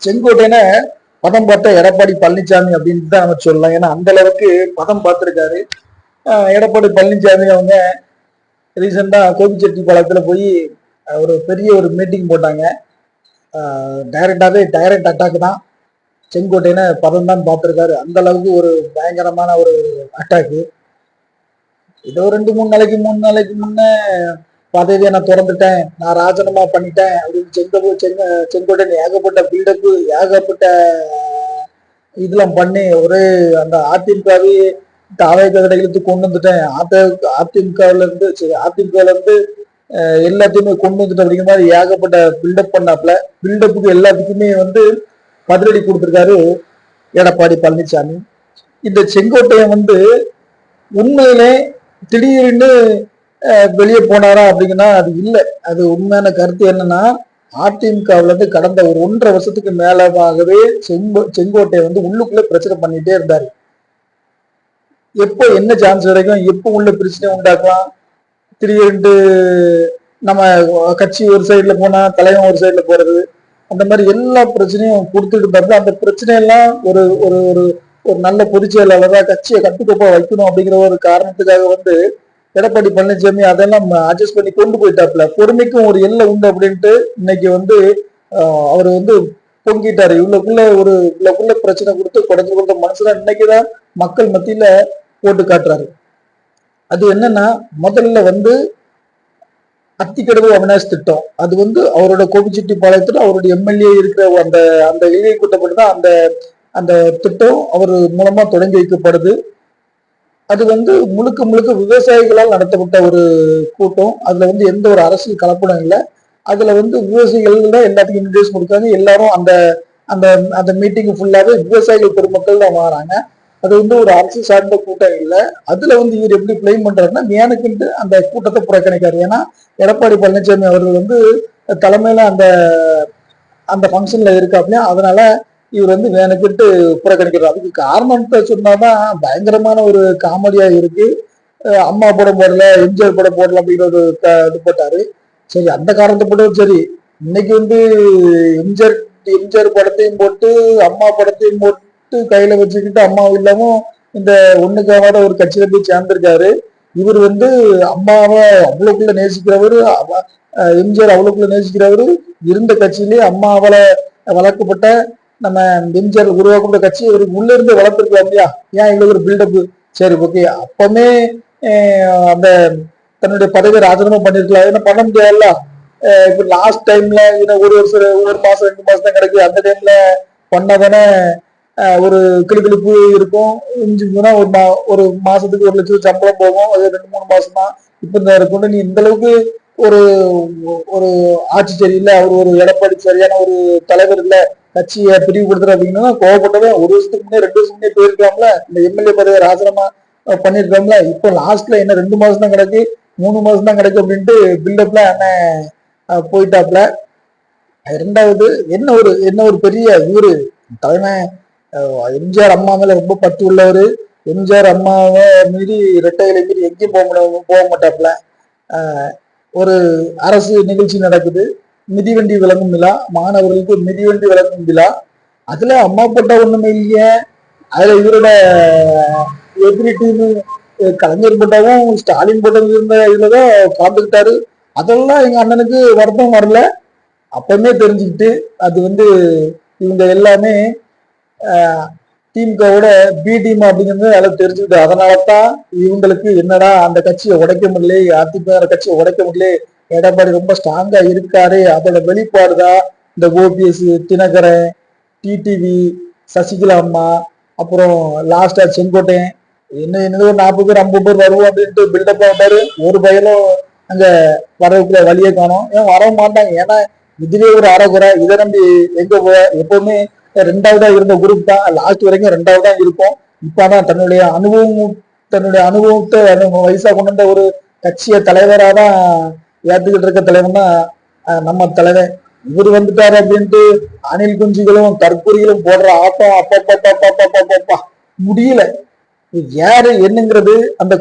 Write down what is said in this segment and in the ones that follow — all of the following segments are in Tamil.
செங்கோட்டையில பதம் பார்த்த எடப்பாடி பழனிசாமி அப்படின்னு தான் நம்ம சொல்லலாம். ஏன்னா அந்த அளவுக்கு பதம் பார்த்திருக்காரு. எடப்பாடி பழனிசாமி அவங்க ரீசெண்டா கோபிச்செட்டிப்பாளையத்துல போய் ஒரு பெரிய ஒரு மீட்டிங் போட்டாங்க. டைரக்ட் அட்டாக் தான். செங்கோட்டையில பதம் தான் பார்த்திருக்காரு. அந்த அளவுக்கு ஒரு பயங்கரமான ஒரு அட்டாக்கு. ஏதோ 2-3 நாளைக்கு முன்ன பதவியை நான் திறந்துட்டேன், நான் ராஜினாமா பண்ணிட்டேன் அப்படின்னு செங்கோட்டையன் ஏகப்பட்ட பில்டப்பு, ஏகப்பட்ட இதெல்லாம் பண்ணி ஒரே அந்த அதிமுகவே தாவேக இழுத்து கொண்டு வந்துட்டேன், அதிமுகல இருந்து எல்லாத்தையுமே கொண்டு வந்துட்டேன் அப்படிங்கிற மாதிரி ஏகப்பட்ட பில்டப் பண்ணாப்ல. பில்டப்புக்கு எல்லாத்துக்குமே வந்து பதிலடி கொடுத்திருக்காரு எடப்பாடி பழனிசாமி. இந்த செங்கோட்டையன் வந்து உண்மையிலே திடீர்னு வெளியே போனாரா அப்படிங்கன்னா அது இல்லை. அது உண்மையான கருத்து என்னன்னா, அதிமுகவுல இருந்து கடந்த ஒரு 1.5 வருஷத்துக்கு மேலவாகவே செங்கோட்டையை வந்து உள்ளுக்குள்ள பிரச்சனை பண்ணிட்டே இருந்தாரு. எப்போ என்ன சான்ஸ் கிடைக்கும், எப்போ உள்ள பிரச்சனை உண்டாக்கலாம், திடீர்னு நம்ம கட்சி ஒரு சைட்ல போனா தலைவன் ஒரு சைட்ல போறது, அந்த மாதிரி எல்லா பிரச்சனையும் கொடுத்துட்டு இருந்தாரு. அந்த பிரச்சனையெல்லாம் ஒரு ஒரு ஒரு ஒரு நல்ல பொதுச் செயலாளரா கட்சியை கட்டுக்கோப்பா வைக்கணும் அப்படிங்கிற ஒரு காரணத்துக்காக வந்து எடப்பாடி பழனிசாமி அதெல்லாம் அட்ஜஸ்ட் பண்ணி கொண்டு போயிட்டாப்ல. பொறுமைக்கும் ஒரு எல்லை உண்டு அப்படின்ட்டு இன்னைக்கு வந்து அவர் வந்து பொங்கிட்டாரு. இவ்வளவுக்குள்ள பிரச்சனை கொடுத்து குறைஞ்சு கொடுத்த மனசுல இன்னைக்குதான் மக்கள் மத்தியில போட்டு காட்டுறாரு. அது என்னன்னா, முதல்ல வந்து அத்திக்கடவு அவினாஷ் திட்டம், அது வந்து அவரோட கோபிச்செட்டிப்பாளையத்துல அவருடைய எம்எல்ஏ இருக்கிற அந்த அந்த இளைய கூட்டப்பட்டு தான் அந்த அந்த திட்டம் அவர் மூலமா தொடங்கி வைக்கப்படுது. அது வந்து முழுக்க முழுக்க விவசாயிகளால் நடத்தப்பட்ட ஒரு கூட்டம். அதுல வந்து எந்த ஒரு அரசியல் கலப்படம் இல்லை. அதுல வந்து விவசாயிகள் தான் எல்லாத்துக்கும் இன்ட்ரெஸ்ட் கொடுக்காங்க. எல்லாரும் அந்த அந்த அந்த மீட்டிங் ஃபுல்லாவே விவசாயிகள் பெருமக்கள் தான் வராங்க. அது வந்து ஒரு அரசு சார்ந்த கூட்டம் இல்லை. அதுல வந்து இவர் எப்படி பிளேம் பண்றாருன்னா, வேணுக்குன்ட்டு அந்த கூட்டத்தை புறக்கணிக்காரு. ஏன்னா எடப்பாடி பழனிசாமி அவர்கள் வந்து தலைமையில அந்த அந்த ஃபங்க்ஷன்ல இருக்காப்லையா, அதனால இவர் வந்து வேணுக்குன்ட்டு புறக்கணிக்கிறார். அதுக்கு காரணத்தை சொன்னாதான் பயங்கரமான ஒரு காமெடியா இருக்கு. அம்மா படம் போடல, எம்ஜிஆர் படம் போடல அப்படிங்கிற ஒரு இது போட்டாரு. சரி, அந்த காரணத்தை போட்டது சரி. இன்னைக்கு வந்து எம்ஜிஆர் எம்ஜிஆர் படத்தையும் போட்டு அம்மா படத்தையும் போட்டு கையில வச்சுக்கிட்டு அம்மா இல்லாம இந்த ஒண்ணுக்காக ஒரு கட்சியில போய் சேர்ந்திருக்காரு. இவர் வந்து அம்மாவை அவ்வளவுக்குள்ள நேசிக்கிறவரு, எம்ஜிஆர் அவ்வளவுக்குள்ள நேசிக்கிறவரு. இருந்த கட்சியிலேயே அம்மா அவளை வளர்க்கப்பட்ட நம்ம எம்ஜிஆர் உருவாக்கப்பட்ட கட்சி இவருக்கு உள்ள இருந்து வளர்த்துருக்கலாம் இல்லையா? ஏன் இவ்வளவு ஒரு பில்டப்? சரி, ஓகே, அப்பமே அந்த தன்னுடைய பதவியை ராஜினாமா பண்ணிருக்கலாம். ஏன்னா பண்ண முடியாதுல்ல. இப்ப லாஸ்ட் டைம்ல ஒரு வருஷம், ஒரு மாசம் 2 மாசம் தான் கிடைக்குது. அந்த டைம்ல பண்ணதானே ஒரு கிளுகிழுப்பு இருக்கும். இஞ்சி போனா ஒரு மாசத்துக்கு 1 லட்சம் சம்பளம் போகும். அது 2-3 மாசம் தான். இப்ப இந்த கொண்டு நீ இந்த அளவுக்கு ஒரு ஒரு ஆட்சி சரியில்லை, அவர் ஒரு எடப்பாடி சரியான ஒரு தலைவர் இல்லை, கட்சியை பிரிவுபடுத்துற அப்படின்னா கோவப்பட்டவன் 1 வருஷத்துக்கு முன்னே 2 வருஷத்துக்கு முன்னே போயிருக்காங்களா, இந்த எம்எல்ஏ பதவியை ராஜினாமா பண்ணிருக்காங்களா. இப்போ லாஸ்ட்ல என்ன 2 மாசம் தான் கிடைக்கு, 3 மாசம் தான் கிடைக்கும் அப்படின்ட்டு பில்டப்ல அண்ணன் போயிட்டாப்ல. ரெண்டாவது என்ன ஒரு பெரிய இவரு தலைமை எம்ஜிஆர் அம்மா மேல ரொம்ப பற்று உள்ளவர். எம்ஜிஆர் அம்மாவை மீறி இரட்டைகளை மீறி எங்கேயும் போக மாட்டாப்ல. ஒரு அரசு நிகழ்ச்சி நடக்குது, மிதிவண்டி விளங்கும் விழா, மாணவர்களுக்கு மிதிவண்டி விளங்கும் விழா. அதுல அம்மா போட்டா ஒண்ணுமே இல்லையே. அதுல இவரோட எதிரி டீம் கலைஞர் போட்டாவும் ஸ்டாலின் போட்டது இருந்த இதுலதான் கலந்துக்கிட்டாரு. அதெல்லாம் எங்க அண்ணனுக்கு வருத்தம் வரல. அப்பவுமே தெரிஞ்சுக்கிட்டு அது வந்து இவங்க எல்லாமே திமுகவோட பி டீம் அப்படிங்கிறது அதில் தெரிஞ்சுக்கிட்டு, அதனாலதான் இவங்களுக்கு என்னடா அந்த கட்சியை உடைக்க முடியல, அதிமுக கட்சியை உடைக்க முடியல, எடப்பாடி ரொம்ப ஸ்ட்ராங்கா இருக்காரு, அதோட வெளிப்பாடுதான் இந்த ஓபிஎஸ், தினகரன், டிடிவி, சசிகலா அம்மா, அப்புறம் லாஸ்டா செங்கோட்டையன், என்னதோ 40 பேர் 50 பேர் வருவோம் அப்படின்ட்டு பில்டப் ஆட்டாரு. ஒரு பயலும் அங்க வரவுக்குள்ள வழியே காணும். ஏன் வரவும் மாட்டாங்க? ஏன்னா இதுவே ஒரு அறகுறை. இதை நம்பி எங்க போய? எப்பவுமே 2வதா இருந்த குரூப் தான் லாஸ்ட் வரைக்கும் 2வதா இருக்கும். இப்பதான் தன்னுடைய அனுபவத்தை வயசா கொண்டு வந்த ஒரு கட்சிய தலைவராதான் ஏத்துக்கிட்டு இருக்க தலைவன் தான் நம்ம தலைவன். இவர் வந்துட்டாரு அப்படின்ட்டு அணில் குஞ்சுகளும் தற்கொலைகளும் போடுற ஆட்டம் அப்பப்பா முடியல. யாரு என்னங்கிறது அந்த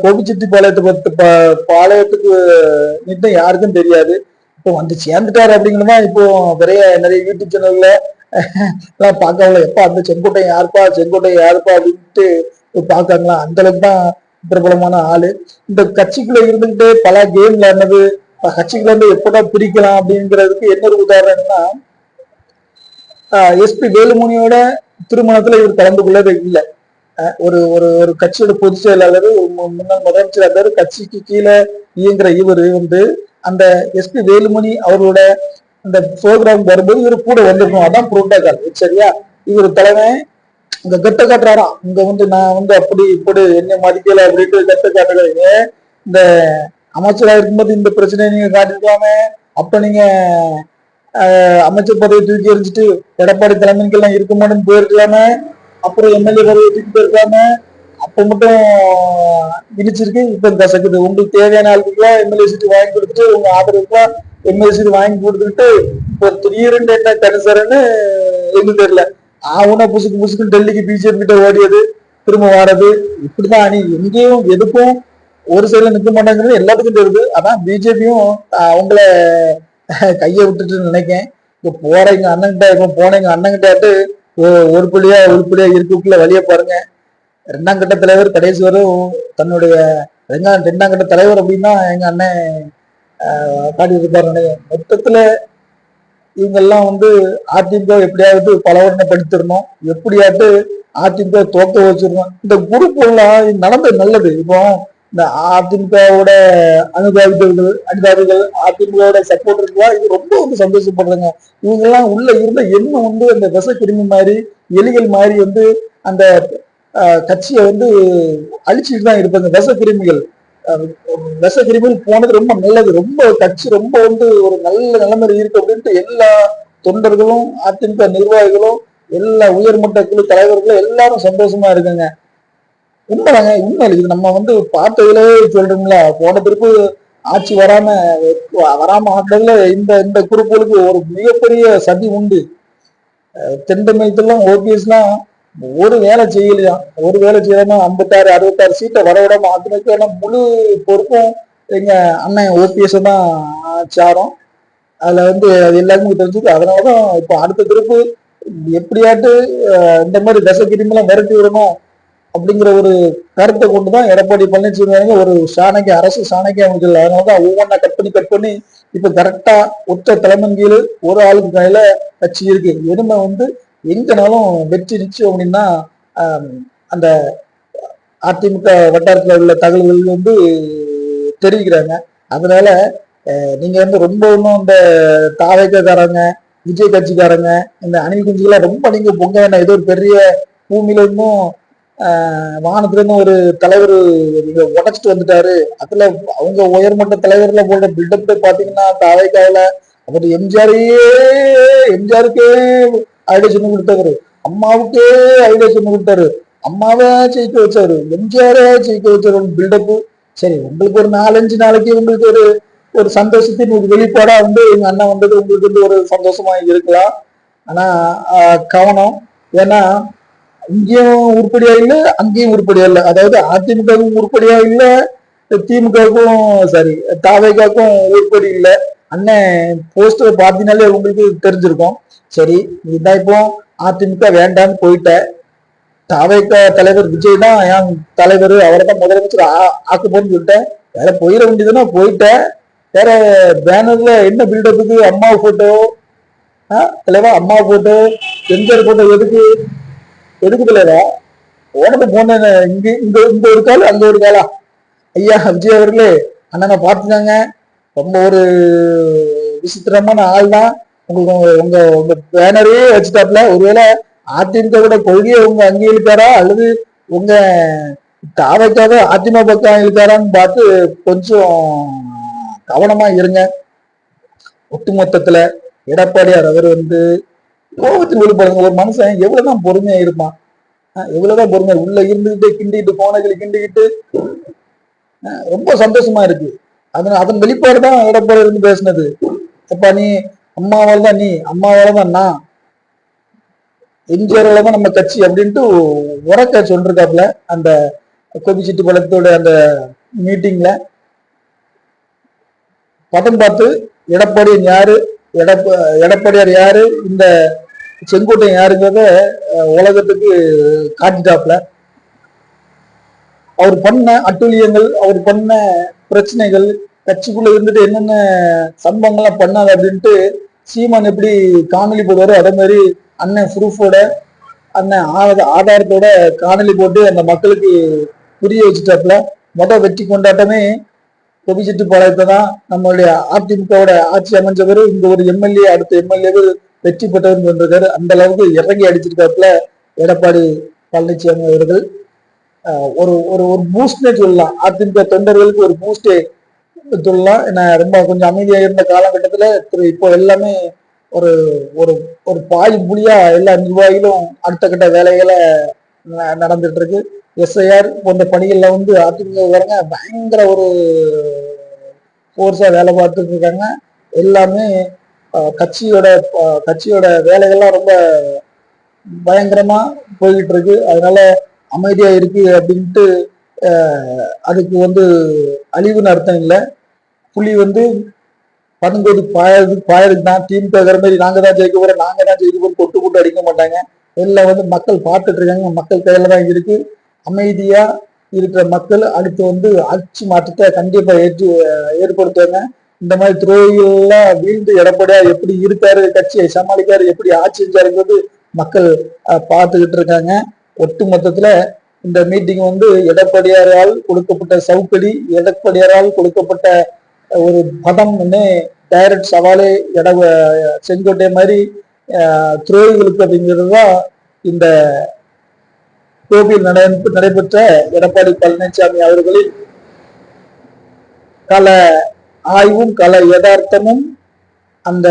பாளையத்துக்கு நிட்டம் யாருக்கும் தெரியாது. இப்போ வந்து சேர்ந்துட்டாரு அப்படிங்கிறதா இப்போ நிறைய யூடியூப் சேனல்ல பார்க்கல எப்ப அந்த செங்கோட்டையன் யாருப்பா அப்படின்ட்டு பார்க்காங்களா, அந்த அளவுக்கு தான் பிரபலமான ஆளு. இந்த கட்சிக்குள்ள இருந்துகிட்டு பல கேம் விளையாடுனது, கட்சிக்குள்ள இருந்து எப்பதான் பிரிக்கலாம் அப்படிங்கிறதுக்கு என்ன ஒரு உதாரணம்னா, எஸ்பி வேலுமணியோட திருமணத்துல இவர் கலந்து கொள்ளவே இல்லை. ஒரு ஒரு ஒரு கட்சியோட பொதுச் செயலாளர், முன்னாள் முதலமைச்சர் இருந்தாரு, கட்சிக்கு கீழே இயங்குற இவரு அந்த எஸ்பி வேலுமணி அவரோட அந்த ப்ரோக்ராம் வரும்போது இவர் கூட வந்துருக்கணும், அதான் புரோட்டோகால். சரியா, இவர் தலைமை இங்க கெட்ட காட்டுறாராம், இங்க நான் அப்படி இப்படி என்ன மதிக்கல அப்படின்ட்டு கெட்ட காட்டுறாங்க. இந்த அமைச்சராக இருக்கும்போது இந்த பிரச்சனையை நீங்க காட்டிருக்கலாமே, அப்ப நீங்க அமைச்சர் பதவியை தூக்கி எறிஞ்சிட்டு எடப்பாடி தலைமைக்கெல்லாம் இருக்க மாட்டேன்னு போயிருக்கலாமே, அப்புறம் எம்எல்ஏ பதவியை தூக்கி போயிருக்கலாமே, அப்ப மட்டும் இனிச்சிருக்கு, இப்ப கசக்குது. உங்களுக்கு தேவையான ஆளுக்குலாம் எம்எல்ஏ சீட்டு வாங்கி கொடுத்துட்டு, உங்க ஆதரவுக்குலாம் எம்எல்ஏ சீட்டு வாங்கி கொடுத்துட்டு இப்போ திடீர்னு என்ன கணிசரன்னு எதுவும் தெரியல. ஆவுனா புசுக்கு டெல்லிக்கு பிஜேபி கிட்ட ஓடியது, திரும்ப வாரது, இப்படிதான் அணி. எங்கேயும் எதுக்கும் ஒரு சைடுல நிற்க மாட்டாங்கிறது எல்லாத்துக்கும் தெரியுது. அதான் பிஜேபியும் அவங்கள கையை விட்டுட்டு நினைக்கேன். இப்ப போற எங்க அண்ணன்கிட்ட, இப்ப போன எங்க அண்ணன்கிட்ட உருப்படியா இருக்குள்ள வழிய பாருங்க. 2ஆம் கட்ட தலைவர் கடைசி வரும் தன்னுடைய 2ஆம் கட்ட தலைவர் அப்படின்னா எங்க அண்ணன் காட்டிட்டு இருப்பாரு. மொத்தத்துல இவங்க எல்லாம் அதிமுக எப்படியாவது பலவரணப்படுத்திடணும், எப்படியாவது அதிமுக தோக்க வச்சிடணும். இந்த குரூப் எல்லாம் நடந்தது நல்லது. இப்போ இந்த அதிமுகவோட அனுதாபிகள் அதிமுகவோட சப்போர்டர்லாம் இது ரொம்ப சந்தோஷப்படுறாங்க. இவங்க எல்லாம் உள்ள இருந்த எண்ணம் அந்த விச கிருமி மாதிரி, எலிகள் மாதிரி அந்த கட்சியை அழிச்சுட்டு தான் இருப்பாங்க. விச கிருமிகள் போனது ரொம்ப நல்லது. ரொம்ப கட்சி ரொம்ப ஒரு நல்ல நிலைமையில இருக்கு அப்படின்ட்டு எல்லா தொண்டர்களும் அதிமுக நிர்வாகிகளும் எல்லா உயர்மட்ட குழு தலைவர்களும் எல்லாரும் சந்தோஷமா இருக்குங்க. உண்மைதாங்க, உண்மை இது நம்ம பார்த்ததுல சொல்றோம்ல. போன திருப்பு ஆட்சி வராம ஆட்டதுல இந்த குரூப்புகளுக்கு ஒரு மிகப்பெரிய சதி உண்டு. தென் தமிழகத்துலாம் ஓபிஎஸ்லாம் ஒரு வேலை செய்யலையா, ஒரு வேலை செய்யாம 56 66 சீட்டை வரவிடாம அதிமுக முழு பொறுப்பும் எங்க அண்ணன் ஓபிஎஸ் தான் சாரம். அதுல அது எல்லாருக்கும் தெரிஞ்சது. அதனாலதான் இப்போ அடுத்த திருப்பு எப்படியாட்டு இந்த மாதிரி தசை கிருமிலாம் விரட்டி விடணும் அப்படிங்கிற ஒரு கருத்தை கொண்டுதான் எடப்பாடி பழனிசாமி ஒரு அரசு சாணக்கிய அமைச்சர். அதனாலதான் ஒவ்வொன்றா கட் பண்ணி இப்ப கரெக்டா ஒற்ற தலைமன் கீழ் ஒரு ஆளுக்கு கையில கட்சி இருக்கு. எதுவுமே எங்கனாலும் வெற்றி நிச்சயம் அப்படின்னா அந்த அதிமுக வட்டாரத்தில் உள்ள தகவல்கள் தெரிவிக்கிறாங்க. அதனால நீங்க ரொம்ப ஒன்றும் இந்த தாவேக்காரங்க, விஜய் கட்சிக்காரங்க, இந்த அணில் குஞ்சுகளாம் ரொம்ப நீங்க பொங்க வேண்டாம். ஏதோ ஒரு பெரிய பூமியில இருந்தும் வானத்துல இருந்து ஒரு தலைவர் நீங்க உடைச்சிட்டு வந்துட்டாரு. அதுல அவங்க உயர்மட்ட தலைவர்ல போடுற பில்டப் பாத்தீங்கன்னா தாவேக்காவில அவர் எம்ஜிஆருக்கே ஐடியா சொல்லி கொடுத்தவரு, அம்மாவுக்கே ஐடியா சொல்லி கொடுத்தாரு, அம்மாவை ஜெயிக்க வச்சாரு, எம்ஜிஆரே ஜெயிக்க வச்சாரு பில்டப்பு. சரி, உங்களுக்கு ஒரு 4-5 நாளைக்கு உங்களுக்கு ஒரு சந்தோஷத்தின் ஒரு வெளிப்பாடா எங்க அண்ணன் உங்களுக்கு ஒரு சந்தோஷமா இருக்கலாம். ஆனா கவனம், ஏன்னா இங்கேயும் உருப்படியா இல்லை, அங்கேயும் உருப்படியா இல்லை. அதாவது அதிமுகவும் உருப்படியா இல்லை, திமுகவுக்கும் சரி தாவேக்காவுக்கும் உருப்படி இல்லை. அண்ணன் போஸ்டர் பார்த்தீங்கன்னாலே உங்களுக்கு தெரிஞ்சிருக்கும். சரி, இதுதான் இப்போ அதிமுக வேண்டான்னு போயிட்ட, தாவேக்கா தலைவர் விஜய் தான் என் தலைவர், அவரை தான் முதலமைச்சர் ஆக்க போன்னு சொல்லிட்டேன். வேற போயிட வேண்டியதுன்னா போயிட்ட. வேற பேனர்ல என்ன பில்டப்புக்கு அம்மா போட்டோ தலைவா, அம்மா போட்டோ, எம்ஜிஆர் போட்டோ எதுக்கு தலைவா? ஓனது போன இங்க ஒரு கால் அங்க ஒரு காலா? ஐயா விஜய் அவர்களே, அண்ணனை பார்த்துக்காங்க. ரொம்ப ஒரு விசித்திரமான ஆள் தான். உங்க பேனரே வச்சுட்டாப்ல. ஒருவேளை அதிமுக கொள்கையை உங்க அங்கீகரிக்காரா அல்லது உங்க தாவைக்காக அதிமுக பக்கம் இழுக்காரான்னு பார்த்து கொஞ்சம் கவனமா இருங்க. ஒட்டுமொத்தத்துல எடப்பாடியார் அவர் கோபத்தில் வெளிப்படுங்க. ஒரு மனுஷன் எவ்வளவுதான் பொறுமையா இருப்பான், எவ்வளவுதான் பொறுமையா உள்ள இருந்துகிட்டு கிண்டிக்கிட்டு போனகளை கிண்டிக்கிட்டு ரொம்ப சந்தோஷமா இருக்கு. அதன் வெளிப்பாடுதான் எடப்பாடி பேசினது. அப்பா நீ அம்மாவால தான், நீ அம்மாவால தான், நான் எம்ஜிஆரால தான் நம்ம கட்சி அப்படின்ட்டு உரக்க சொல்லிருக்காப்புல அந்த கோபிச்செட்டி பழத்தோட அந்த மீட்டிங்ல. பதம் பார்த்து எடப்பாடியார் யாரு, இந்த செங்கோட்டையன் யாருங்கிறத உலகத்துக்கு காட்டிட்டாப்ல. அவர் பண்ண அட்டூழியங்கள், அவர் பண்ண பிரச்சனைகள், கட்சிக்குள்ள இருந்துட்டு என்னென்ன சம்பவங்கள்லாம் பண்ணாது அப்படின்ட்டு சீமான் எப்படி காணொலி போடுவாரோ அதே மாதிரி அண்ணன் ப்ரூஃபோட, அண்ணன் ஆதாரத்தோட காணொலி போட்டு அந்த மக்களுக்கு புரிய வச்சுட்டாப்புல. வெற்றி கொண்டாட்டமே கொபிச்செட்டிப்பாளையத்தை தான். நம்மளுடைய அதிமுகவோட ஆட்சி அமைஞ்சவர் இங்க ஒரு எம்எல்ஏ, அடுத்த எம்எல்ஏ வெற்றி பெற்றவர் வந்திருக்காரு. அந்த அளவுக்கு இறங்கி அடிச்சிருக்காப்புல எடப்பாடி பழனிசாமி அவர்கள். ஒரு ஒரு ஒரு பூஸ்ட்னே சொல்லலாம், அதிமுக தொண்டர்களுக்கு ஒரு பூஸ்டே சொல்லலாம். என்ன ரொம்ப கொஞ்சம் அமைதியாக இருந்த காலகட்டத்துல இப்போ எல்லாமே ஒரு ஒரு ஒரு பாய் புலியா எல்லா நிர்வாகிகளும் அடுத்த கட்ட வேலைகளை நடந்துட்டு இருக்கு. எஸ்ஐஆர் போன்ற பணிகள்ல வந்து அதிமுக பயங்கர ஒரு போர்ஸா வேலை பார்த்துட்டு இருக்காங்க. எல்லாமே கட்சியோட வேலைகள்லாம் ரொம்ப பயங்கரமா போய்கிட்டு இருக்கு. அதனால அமைதியா இருக்கு அப்படின்ட்டு அதுக்கு வந்து அழிவுன்னு அர்த்தம் இல்லை. புலி வந்து பதுங்கோடி பாயதுக்கு தான். திமுக மாதிரி நாங்க தான் ஜெயிக்க போறோம், நாங்க தான் ஜெயிக்க போறோம் கொட்டு போட்டு அடிக்க மாட்டாங்க. எல்லாம் வந்து மக்கள் பார்த்துட்டு இருக்காங்க, மக்கள் கையில தான் இருக்கு. அமைதியா இருக்கிற மக்கள் அடுத்து வந்து ஆட்சி மாற்றத்தை கண்டிப்பா ஏற்படுத்துவாங்க. இந்த மாதிரி துரோகிகள்லாம் வீழ்ந்து எடப்பாடியா எப்படி இருக்காரு, கட்சியை சமாளிக்காரு, எப்படி ஆட்சி செஞ்சாருங்கிறது மக்கள் பார்த்துக்கிட்டு இருக்காங்க. ஒட்டு மொத்தத்துல இந்த மீட்டிங் வந்து எடப்பாடியாரால் கொடுக்கப்பட்ட சவுக்கடி, எடப்பாடியாரால் கொடுக்கப்பட்ட ஒரு பதம் டைரக்ட் சவாலே செங்கோட்டை மாதிரி துரோகிகளுக்கு அப்படிங்கிறது தான் இந்த கோபியில் நடைபெற்ற எடப்பாடி பழனிசாமி அவர்களின் கல ஆய்வும் கல யதார்த்தமும் அந்த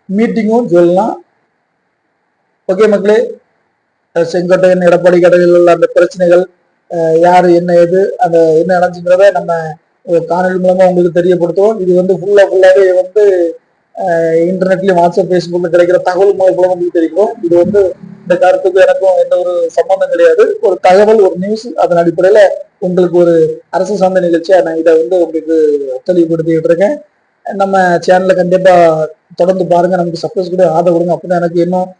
மீட்டிங்கும் சொல்லலாம். ஓகே மக்களே, செங்கோட்டையன் எடப்பாடி கடையில் அந்த பிரச்சனைகள் யாரு என்ன எது அந்த என்ன நடந்துங்கிறத நம்ம காணொலி மூலமா உங்களுக்கு தெரியப்படுத்துவோம். இது வந்து ஃபுல்லாவே வந்து இன்டர்நெட்லயும் வாட்ஸ்அப் பேஸ்புக்ல கிடைக்கிற தகவல் மூலம் உங்களுக்கு தெரியும். இது வந்து இந்த கருத்துக்கு எனக்கும் எந்த ஒரு சம்பந்தம் கிடையாது. ஒரு தகவல், ஒரு நியூஸ், அதன் அடிப்படையில உங்களுக்கு ஒரு அரசு சார்ந்த நிகழ்ச்சியா நான் இதை வந்து உங்களுக்கு தெளிவுபடுத்திக்கிட்டு இருக்கேன். நம்ம சேனல்ல கண்டிப்பா தொடர்ந்து பாருங்க, நமக்கு சப்போஸ் கூட ஆதரவு கொடுங்க. அப்பதான் எனக்கு இன்னும்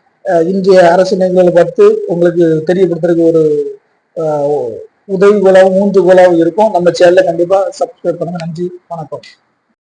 இன்றைய அரசு நிகழ்வுகளை பார்த்து உங்களுக்கு தெரியப்படுத்துறதுக்கு ஒரு உதவிகோலாகவும் ஊன்றுகோலாகவும் இருக்கும். நம்ம சேனல்ல கண்டிப்பா சப்ஸ்கிரைப் பண்ணுங்க. நன்றி, வணக்கம்.